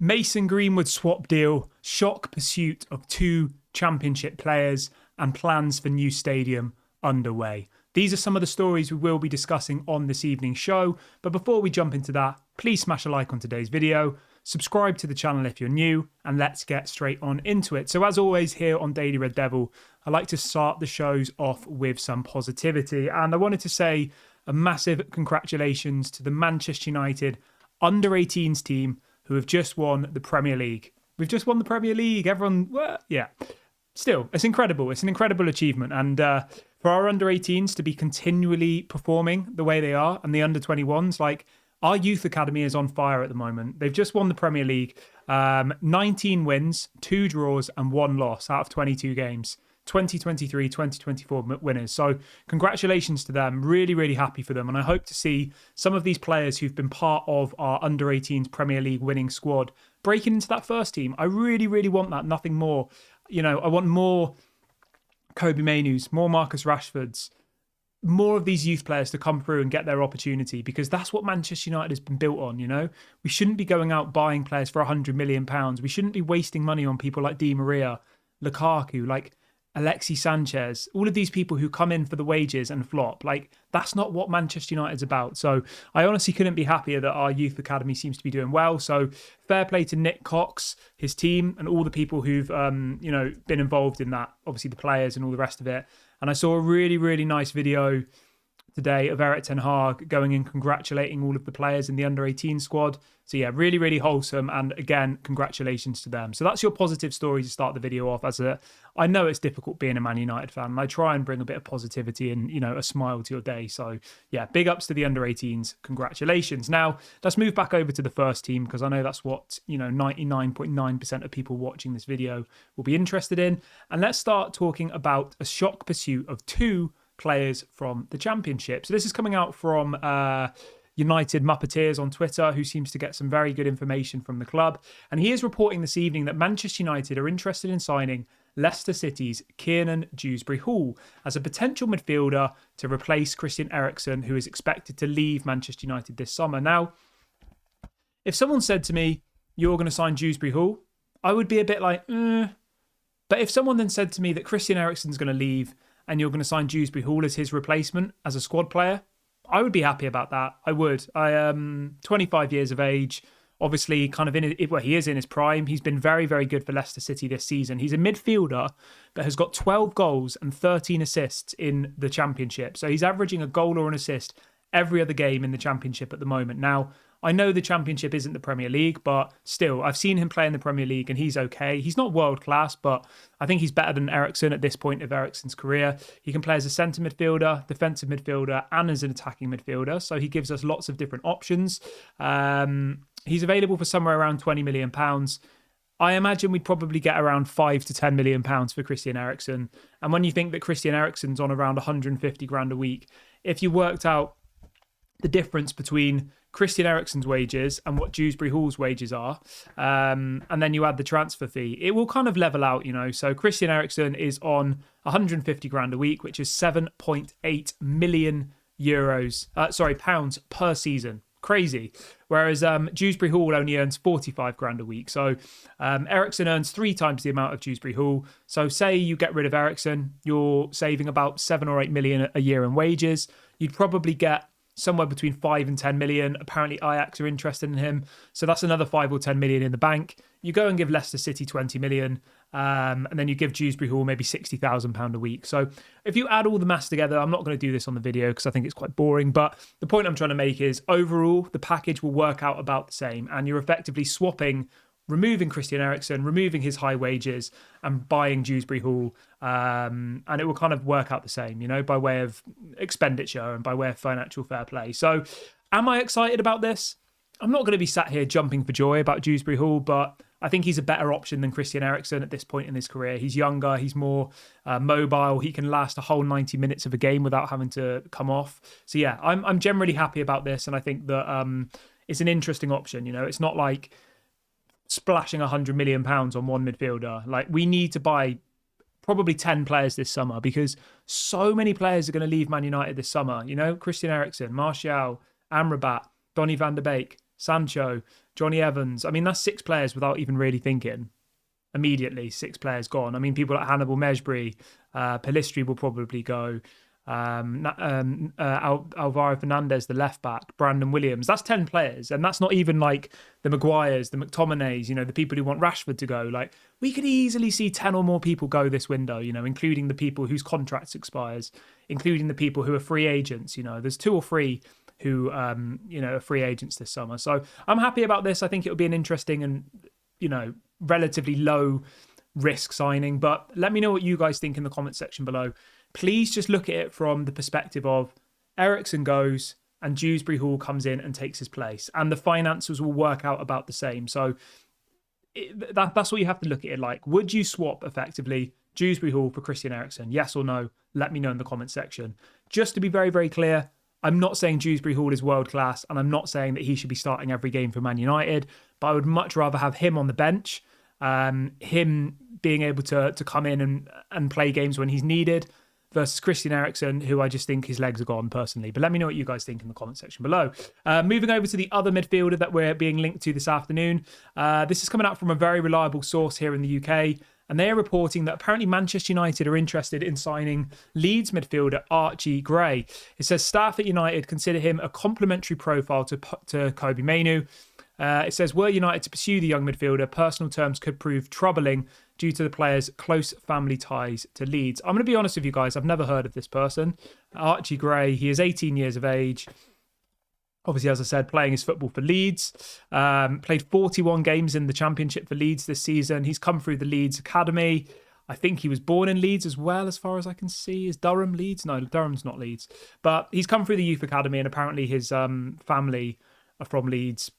Mason Greenwood swap deal, shock pursuit of two championship players, and plans for new stadium underway. These are some of the stories we will be discussing on this evening's show. But before we jump into that, please smash a like on today's video, subscribe to the channel if you're new, and let's get straight on into it. So as always here on Daily Red Devil, I like to start the shows off with some positivity. And I wanted to say a massive congratulations to the Manchester United under-18s team who have just won the Premier League. We've just won the Premier League. Everyone, well, yeah. Still, it's incredible. It's an incredible achievement. And for our under-18s to be continually performing the way they are, and the under-21s, like, our youth academy is on fire at the moment. They've just won the Premier League. 19 wins, 2 draws, and 1 loss out of 22 games. 2023, 2024 winners. So congratulations to them. Really, really happy for them. And I hope to see some of these players who've been part of our under-18s Premier League winning squad breaking into that first team. I really, really want that. Nothing more. You know, I want more Kobe Mainus, more Marcus Rashfords, more of these youth players to come through and get their opportunity, because that's what Manchester United has been built on, you know? We shouldn't be going out buying players for £100 million. We shouldn't be wasting money on people like Di Maria, Lukaku, like Alexis Sanchez, all of these people who come in for the wages and flop. Like, that's not what Manchester United's about. So I honestly couldn't be happier that our youth academy seems to be doing well. So fair play to Nick Cox, his team, and all the people who've, been involved in that. Obviously the players and all the rest of it. And I saw a really, really nice video today of Erik ten Hag going and congratulating all of the players in the under-18 squad. So yeah, really, really wholesome. And again, congratulations to them. So that's your positive story to start the video off. I know it's difficult being a Man United fan, and I try and bring a bit of positivity and, you know, a smile to your day. So yeah, big ups to the under-18s. Congratulations. Now, let's move back over to the first team, because I know that's what, 99.9% of people watching this video will be interested in. And let's start talking about a shock pursuit of 2 players from the Championship. So this is coming out from United Muppeteers on Twitter, who seems to get some very good information from the club. And he is reporting this evening that Manchester United are interested in signing Leicester City's Kiernan Dewsbury-Hall as a potential midfielder to replace Christian Eriksen, who is expected to leave Manchester United this summer. Now, if someone said to me, you're going to sign Dewsbury-Hall, I would be a bit like, But if someone then said to me that Christian Eriksen's going to leave and you're going to sign Dewsbury-Hall as his replacement as a squad player, I would be happy about that. I would. I am 25 years of age, obviously kind of he is in his prime. He's been very, very good for Leicester City this season. He's a midfielder that has got 12 goals and 13 assists in the Championship. So he's averaging a goal or an assist every other game in the Championship at the moment. Now, I know the Championship isn't the Premier League, but still, I've seen him play in the Premier League and he's okay. He's not world class, but I think he's better than Eriksen at this point of Eriksen's career. He can play as a centre midfielder, defensive midfielder, and as an attacking midfielder. So he gives us lots of different options. He's available for somewhere around £20 million. I imagine we'd probably get around £5 to £10 million for Christian Eriksen. And when you think that Christian Eriksen's on around 150 grand a week, if you worked out the difference between Christian Eriksen's wages and what Dewsbury-Hall's wages are, and then you add the transfer fee, it will kind of level out, you know. So Christian Eriksen is on 150 grand a week, which is 7.8 million pounds per season. Crazy. Whereas Dewsbury-Hall only earns 45 grand a week. So Eriksen earns 3 times the amount of Dewsbury-Hall. So say you get rid of Eriksen, you're saving about 7 or 8 million a year in wages. You'd probably get somewhere between 5 and 10 million. Apparently Ajax are interested in him. So that's another 5 or 10 million in the bank. You go and give Leicester City 20 million. And then you give Dewsbury-Hall maybe £60,000 a week. So if you add all the maths together, I'm not going to do this on the video because I think it's quite boring. But the point I'm trying to make is overall, the package will work out about the same. And you're effectively swapping, removing Christian Eriksen, removing his high wages and buying Dewsbury-Hall. And it will kind of work out the same, you know, by way of expenditure and by way of financial fair play. So am I excited about this? I'm not going to be sat here jumping for joy about Dewsbury-Hall, but I think he's a better option than Christian Eriksen at this point in his career. He's younger, he's more mobile, he can last a whole 90 minutes of a game without having to come off. So yeah, I'm generally happy about this, and I think that it's an interesting option. You know, it's not like splashing £100 million on one midfielder. Like, we need to buy probably 10 players this summer because so many players are going to leave Man United this summer. You know, Christian Eriksen, Martial, Amrabat, Donny van de Beek, Sancho, Johnny Evans. I mean, that's 6 players without even really thinking. Immediately, 6 players gone. I mean, people like Hannibal Mejbri, Pelistri will probably go. Alvaro Fernandez, the left back, Brandon Williams. That's 10 players, and that's not even like the Maguires, the McTominays, the people who want Rashford to go. Like, we could easily see 10 or more people go this window, including the people whose contracts expires, including the people who are free agents. There's 2 or 3 who are free agents this summer. So I'm happy about this. I think it'll be an interesting and relatively low risk signing. But let me know what you guys think in the comment section below. Please just look at it from the perspective of Eriksen goes and Dewsbury Hall comes in and takes his place, and the finances will work out about the same. So that's what you have to look at it like. Would you swap effectively Dewsbury Hall for Christian Eriksen? Yes or no? Let me know in the comment section. Just to be very, very clear, I'm not saying Dewsbury Hall is world class, and I'm not saying that he should be starting every game for Man United, but I would much rather have him on the bench, him being able to come in and play games when he's needed, versus Christian Eriksen, who I just think his legs are gone personally. But let me know what you guys think in the comment section below. Moving over to the other midfielder that we're being linked to this afternoon. This is coming out from a very reliable source here in the UK. And they are reporting that apparently Manchester United are interested in signing Leeds midfielder Archie Gray. It says staff at United consider him a complementary profile to Kobe Mainoo. It says, were United to pursue the young midfielder, personal terms could prove troubling due to the player's close family ties to Leeds. I'm going to be honest with you guys, I've never heard of this person. Archie Gray, he is 18 years of age. Obviously, as I said, playing his football for Leeds. Played 41 games in the Championship for Leeds this season. He's come through the Leeds Academy. I think he was born in Leeds as well, as far as I can see. Is Durham Leeds? No, Durham's not Leeds. But he's come through the Youth Academy, and apparently his family are from Leeds.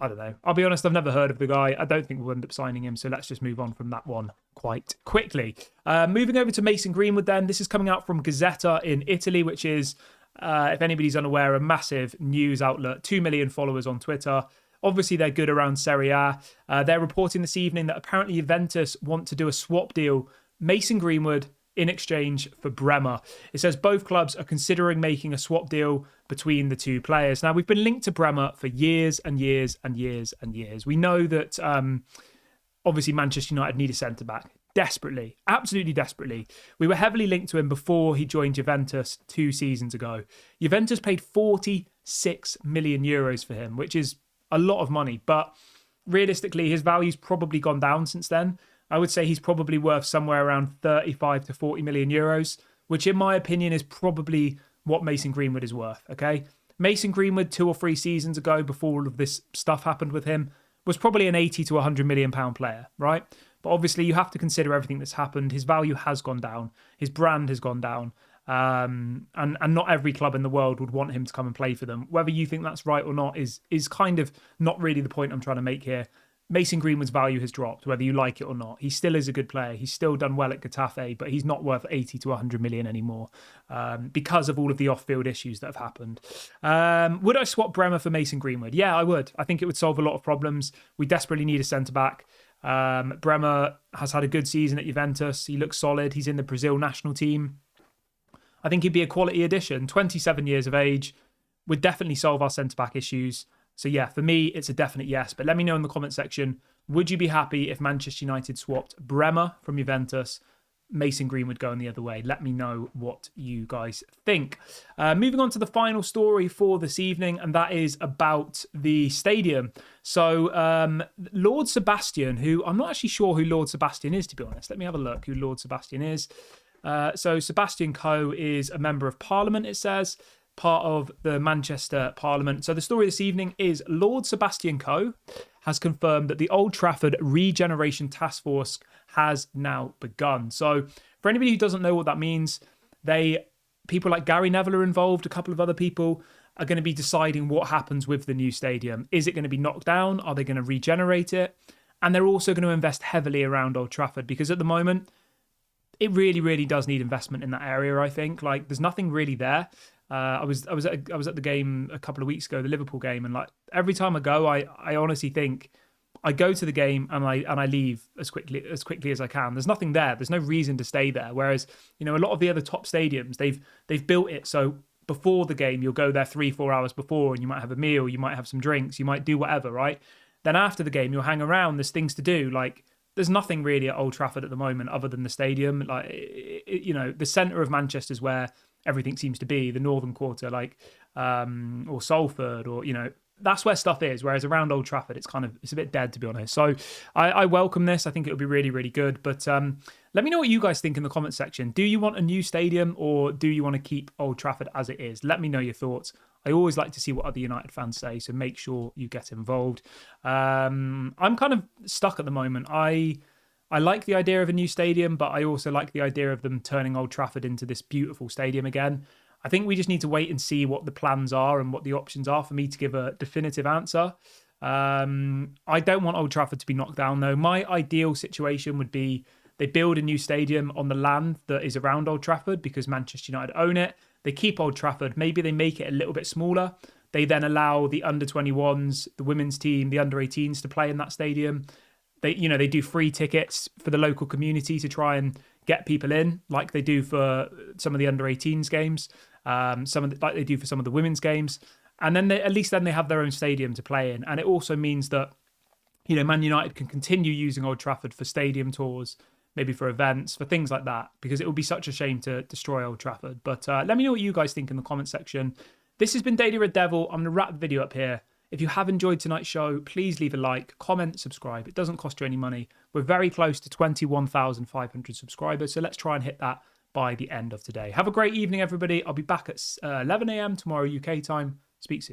I don't know. I'll be honest, I've never heard of the guy. I don't think we'll end up signing him, so let's just move on from that one quite quickly. Moving over to Mason Greenwood then. This is coming out from Gazzetta in Italy, which is, if anybody's unaware, a massive news outlet. 2 million followers on Twitter. Obviously, they're good around Serie A. They're reporting this evening that apparently Juventus want to do a swap deal. Mason Greenwood in exchange for Bremer. It says both clubs are considering making a swap deal between the 2 players. Now, we've been linked to Bremer for years and years and years and years. We know that obviously Manchester United need a centre-back desperately, absolutely desperately. We were heavily linked to him before he joined Juventus 2 seasons ago. Juventus paid 46 million euros for him, which is a lot of money, but realistically, his value's probably gone down since then. I would say he's probably worth somewhere around 35 to 40 million euros, which in my opinion is probably what Mason Greenwood is worth, okay? Mason Greenwood 2 or 3 seasons ago, before all of this stuff happened with him, was probably an 80 to 100 million pound player, right? But obviously you have to consider everything that's happened. His value has gone down. His brand has gone down. And not every club in the world would want him to come and play for them. Whether you think that's right or not is kind of not really the point I'm trying to make here. Mason Greenwood's value has dropped, whether you like it or not. He still is a good player. He's still done well at Getafe, but he's not worth 80 to 100 million anymore because of all of the off-field issues that have happened. Would I swap Bremer for Mason Greenwood? Yeah, I would. I think it would solve a lot of problems. We desperately need a centre-back. Bremer has had a good season at Juventus. He looks solid. He's in the Brazil national team. I think he'd be a quality addition. 27 years of age would definitely solve our centre-back issues. So yeah, for me, it's a definite yes. But let me know in the comment section, would you be happy if Manchester United swapped Bremer from Juventus, Mason Greenwood going the other way? Let me know what you guys think. Moving on to the final story for this evening, and that is about the stadium. So Lord Sebastian, who I'm not actually sure who Lord Sebastian is, to be honest. Let me have a look who Lord Sebastian is. So Sebastian Coe is a member of Parliament, it says, part of the Manchester Parliament. So the story this evening is Lord Sebastian Coe has confirmed that the Old Trafford Regeneration Task Force has now begun. So for anybody who doesn't know what that means, people like Gary Neville are involved, a couple of other people are going to be deciding what happens with the new stadium. Is it going to be knocked down? Are they going to regenerate it? And they're also going to invest heavily around Old Trafford, because at the moment, it really, really does need investment in that area, I think. Like, there's nothing really there. I was at the game a couple of weeks ago, the Liverpool game, and like every time I go, I honestly think I go to the game and I leave as quickly as I can. There's nothing there. There's no reason to stay there. Whereas, a lot of the other top stadiums, they've built it so before the game, you'll go there 3-4 hours before and you might have a meal, you might have some drinks, you might do whatever, right? Then after the game, you'll hang around. There's things to do. Like, there's nothing really at Old Trafford at the moment other than the stadium. Like, the centre of Manchester is where everything seems to be, the northern quarter, or Salford, or, that's where stuff is. Whereas around Old Trafford, it's a bit dead, to be honest. So I welcome this. I think it'll be really, really good. But let me know what you guys think in the comment section. Do you want a new stadium, or do you want to keep Old Trafford as it is? Let me know your thoughts. I always like to see what other United fans say, so make sure you get involved. I'm kind of stuck at the moment. I like the idea of a new stadium, but I also like the idea of them turning Old Trafford into this beautiful stadium again. I think we just need to wait and see what the plans are and what the options are for me to give a definitive answer. I don't want Old Trafford to be knocked down, though. My ideal situation would be they build a new stadium on the land that is around Old Trafford because Manchester United own it. They keep Old Trafford. Maybe they make it a little bit smaller. They then allow the under-21s, the women's team, the under-18s to play in that stadium. They do free tickets for the local community to try and get people in, like they do for some of the under-18s games, like they do for some of the women's games. And then at least they have their own stadium to play in. And it also means that, Man United can continue using Old Trafford for stadium tours, maybe for events, for things like that, because it would be such a shame to destroy Old Trafford. But let me know what you guys think in the comment section. This has been Daily Red Devil. I'm going to wrap the video up here. If you have enjoyed tonight's show, please leave a like, comment, subscribe. It doesn't cost you any money. We're very close to 21,500 subscribers, so let's try and hit that by the end of today. Have a great evening, everybody. I'll be back at 11 a.m. tomorrow UK time. Speak soon.